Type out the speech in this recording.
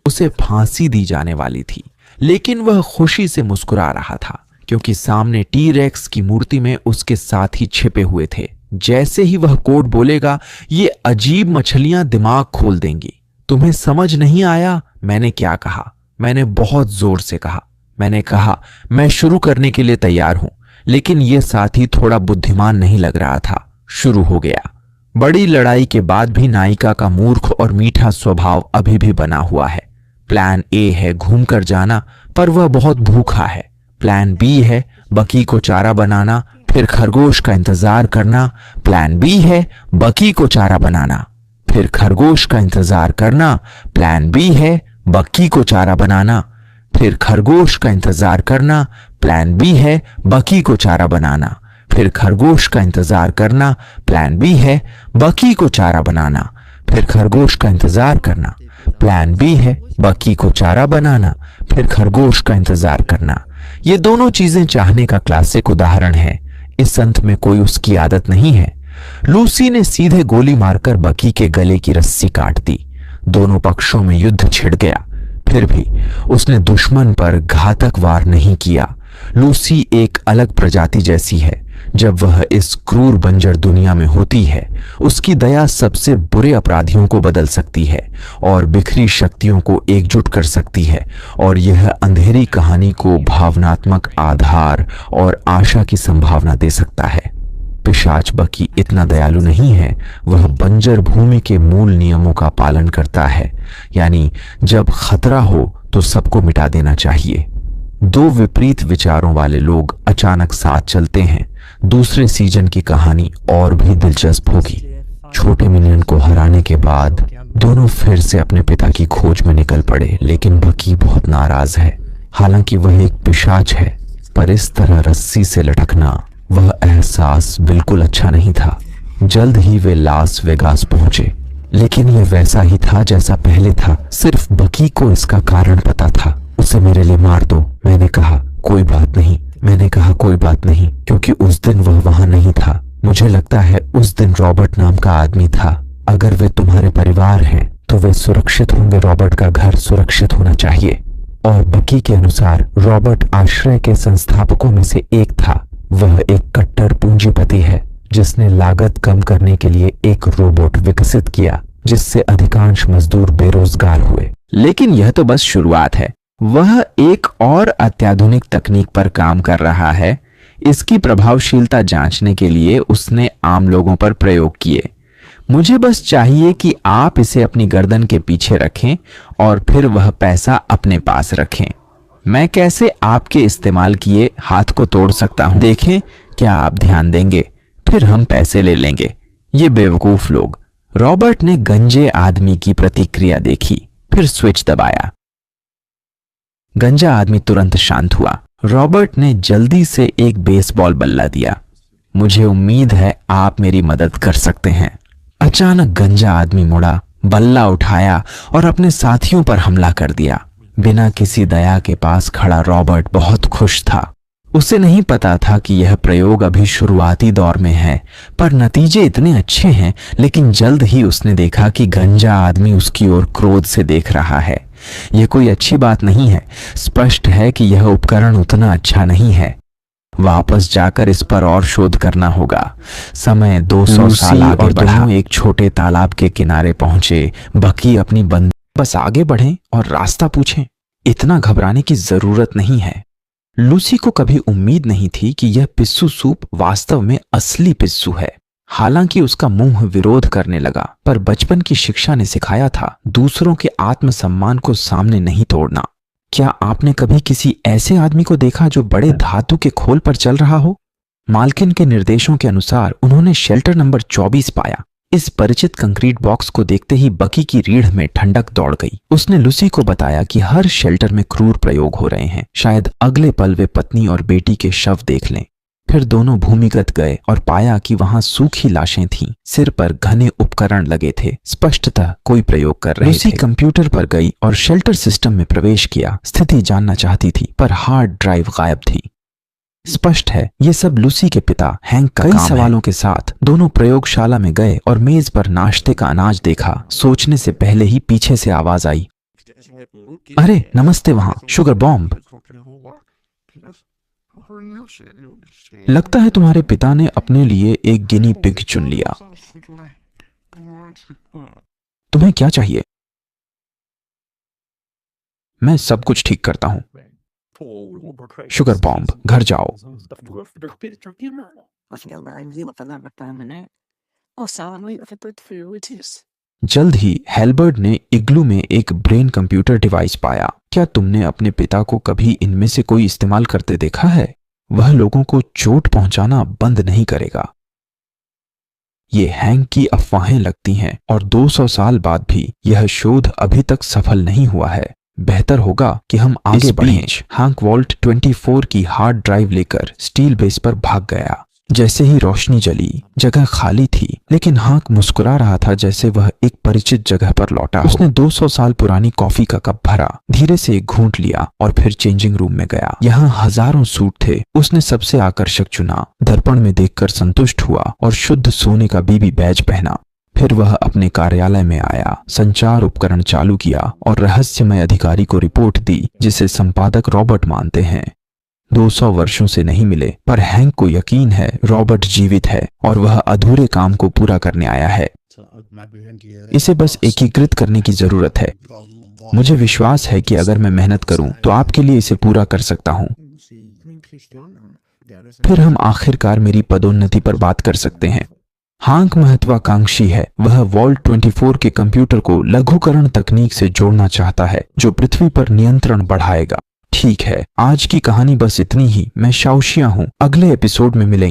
उसे फांसी दी जाने वाली थी, लेकिन वह खुशी से मुस्कुरा रहा था क्योंकि सामने टी-रेक्स की मूर्ति में उसके साथी छिपे हुए थे। जैसे ही वह कोड बोलेगा, ये अजीब मछलियां दिमाग खोल देंगी। तुम्हें समझ नहीं आया मैंने क्या कहा? मैंने बहुत जोर से कहा। मैंने कहा मैं शुरू करने के लिए तैयार हूं, लेकिन यह साथी थोड़ा बुद्धिमान नहीं लग रहा था। शुरू हो गया। बड़ी लड़ाई के बाद भी नायिका का मूर्ख और मीठा स्वभाव अभी भी बना हुआ है। प्लान ए है घूमकर जाना, पर वह बहुत भूखा है। प्लान बी है बकी को चारा बनाना, फिर खरगोश का इंतजार करना। प्लान बी है बकी को चारा बनाना, फिर खरगोश का इंतजार करना। प्लान बी है बकी को चारा बनाना, फिर खरगोश का इंतजार करना। प्लान बी है बकी को चारा बनाना, फिर खरगोश का इंतजार करना। प्लान बी है बकी को चारा बनाना, फिर खरगोश का इंतजार करना। प्लान बी है बकी को चारा बनाना, फिर खरगोश का इंतजार करना। ये दोनों चीजें चाहने का क्लासिक उदाहरण है। इस संत में कोई उसकी आदत नहीं है। लूसी ने सीधे गोली मारकर बकी के गले की रस्सी काट दी। दोनों पक्षों में युद्ध छिड़ गया, फिर भी उसने दुश्मन पर घातक वार नहीं किया। लूसी एक अलग प्रजाति जैसी है। जब वह इस क्रूर बंजर दुनिया में होती है, उसकी दया सबसे बुरे अपराधियों को बदल सकती है और बिखरी शक्तियों को एकजुट कर सकती है, और यह अंधेरी कहानी को भावनात्मक आधार और आशा की संभावना दे सकता है। पिशाच बकी इतना दयालु नहीं है। वह बंजर भूमि के मूल नियमों का पालन करता है, यानी जब खतरा हो तो सबको मिटा देना चाहिए। दो विपरीत विचारों वाले लोग अचानक साथ चलते हैं। दूसरे सीजन की कहानी और भी दिलचस्प होगी। छोटे मिनियन को हराने के बाद दोनों फिर से अपने पिता की खोज में निकल पड़े, लेकिन बकी बहुत नाराज है। हालांकि वह एक पिशाच है, पर इस तरह रस्सी से लटकना, वह एहसास बिल्कुल अच्छा नहीं था। जल्द ही वे लास वेगास पहुंचे, लेकिन यह वैसा ही था जैसा पहले था। सिर्फ बकी को इसका कारण पता था। उसे मेरे लिए मार दो, मैंने कहा। कोई बात नहीं, मैंने कहा कोई बात नहीं, क्योंकि उस दिन वह वहां नहीं था। मुझे लगता है उस दिन रॉबर्ट नाम का आदमी था। अगर वे तुम्हारे परिवार हैं तो वे सुरक्षित होंगे। रॉबर्ट का घर सुरक्षित होना चाहिए। और बकी के अनुसार रॉबर्ट आश्रय के संस्थापकों में से एक था। वह एक कट्टर पूंजीपति है जिसने लागत कम करने के लिए एक रोबोट विकसित किया, जिससे अधिकांश मजदूर बेरोजगार हुए। लेकिन यह तो बस शुरुआत है। वह एक और अत्याधुनिक तकनीक पर काम कर रहा है। इसकी प्रभावशीलता जांचने के लिए उसने आम लोगों पर प्रयोग किए। मुझे बस चाहिए कि आप इसे अपनी गर्दन के पीछे रखें और फिर वह पैसा अपने पास रखें। मैं कैसे आपके इस्तेमाल किए हाथ को तोड़ सकता हूं? देखें, क्या आप ध्यान देंगे? फिर हम पैसे ले लेंगे। ये बेवकूफ लोग। रॉबर्ट ने गंजे आदमी की प्रतिक्रिया देखी, फिर स्विच दबाया। गंजा आदमी तुरंत शांत हुआ। रॉबर्ट ने जल्दी से एक बेसबॉल बल्ला दिया। मुझे उम्मीद है आप मेरी मदद कर सकते हैं। अचानक गंजा आदमी मुड़ा, बल्ला उठाया और अपने साथियों पर हमला कर दिया। बिना किसी दया के पास खड़ा रॉबर्ट बहुत खुश था। उसे नहीं पता था कि यह प्रयोग अभी शुरुआती दौर में है, पर नतीजे इतने अच्छे हैं। लेकिन जल्द ही उसने देखा कि गंजा आदमी उसकी ओर क्रोध से देख रहा है। यह कोई अच्छी बात नहीं है। स्पष्ट है कि यह उपकरण उतना अच्छा नहीं है। वापस जाकर इस पर और शोध करना होगा। समय 200 साल आगे बढ़ा। एक छोटे तालाब के किनारे पहुंचे। बकी अपनी बंदूक बस आगे बढ़ें और रास्ता पूछें। इतना घबराने की जरूरत नहीं है। लूसी को कभी उम्मीद नहीं थी कि यह पिस्सू सूप वास्तव में असली पिस्सू है। हालांकि उसका मुंह विरोध करने लगा, पर बचपन की शिक्षा ने सिखाया था दूसरों के आत्मसम्मान को सामने नहीं तोड़ना। क्या आपने कभी किसी ऐसे आदमी को देखा जो बड़े धातु के खोल पर चल रहा हो? मालकिन के निर्देशों के अनुसार उन्होंने शेल्टर नंबर 24 पाया। इस परिचित कंक्रीट बॉक्स को देखते ही बकी की रीढ़ में ठंडक दौड़ गई। उसने लूसी को बताया कि हर शेल्टर में क्रूर प्रयोग हो रहे हैं। शायद अगले पल वे पत्नी और बेटी के शव देख लें। फिर दोनों भूमिगत गए और पाया कि वहां सूखी लाशें थीं। सिर पर घने उपकरण लगे थे, स्पष्टतः कोई प्रयोग कर रहे थे। लूसी कंप्यूटर पर गई और शेल्टर सिस्टम में प्रवेश किया। स्थिति जानना चाहती थी, पर हार्ड ड्राइव गायब थी। स्पष्ट है ये सब लूसी के पिता हैंक का काम है। कई सवालों के साथ दोनों प्रयोगशाला में गए और मेज पर नाश्ते का अनाज देखा। सोचने से पहले ही पीछे से आवाज आई, अरे नमस्ते वहां शुगर बॉम्ब। लगता है तुम्हारे पिता ने अपने लिए एक गिनी पिग चुन लिया। तुम्हें क्या चाहिए? मैं सब कुछ ठीक करता हूं। शुगर बॉम्ब, घर जाओ। जल्द ही हेल्बर्ट ने इग्लू में एक ब्रेन कंप्यूटर डिवाइस पाया। क्या तुमने अपने पिता को कभी इनमें से कोई इस्तेमाल करते देखा है? वह लोगों को चोट पहुंचाना बंद नहीं करेगा। ये हैंक की अफवाहें लगती हैं और 200 साल बाद भी यह शोध अभी तक सफल नहीं हुआ है। बेहतर होगा कि हम आगे बढ़ें। हैंक वॉल्ट 24 की हार्ड ड्राइव लेकर स्टील बेस पर भाग गया। जैसे ही रोशनी जली, जगह खाली थी, लेकिन हांक मुस्कुरा रहा था जैसे वह एक परिचित जगह पर लौटा। उसने 200 साल पुरानी कॉफी का कप भरा, धीरे से एक घूंट लिया और फिर चेंजिंग रूम में गया। यहाँ हजारों सूट थे। उसने सबसे आकर्षक चुना, दर्पण में देखकर संतुष्ट हुआ और शुद्ध सोने का बीबी बैज पहना। फिर वह अपने कार्यालय में आया, संचार उपकरण चालू किया और रहस्यमय अधिकारी को रिपोर्ट दी, जिसे संपादक रॉबर्ट मानते हैं। 200 वर्षों से नहीं मिले, पर हैंक को यकीन है रॉबर्ट जीवित है और वह अधूरे काम को पूरा करने आया है। इसे बस एकीकृत करने की जरूरत है। मुझे विश्वास है कि अगर मैं मेहनत करूं तो आपके लिए इसे पूरा कर सकता हूं। फिर हम आखिरकार मेरी पदोन्नति पर बात कर सकते हैं। हांक महत्वाकांक्षी है। वह वॉल्ट 24 के कंप्यूटर को लघुकरण तकनीक से जोड़ना चाहता है, जो पृथ्वी पर नियंत्रण बढ़ाएगा। ठीक है, आज की कहानी बस इतनी ही। मैं शाओशिया हूं। अगले एपिसोड में मिलेंगे।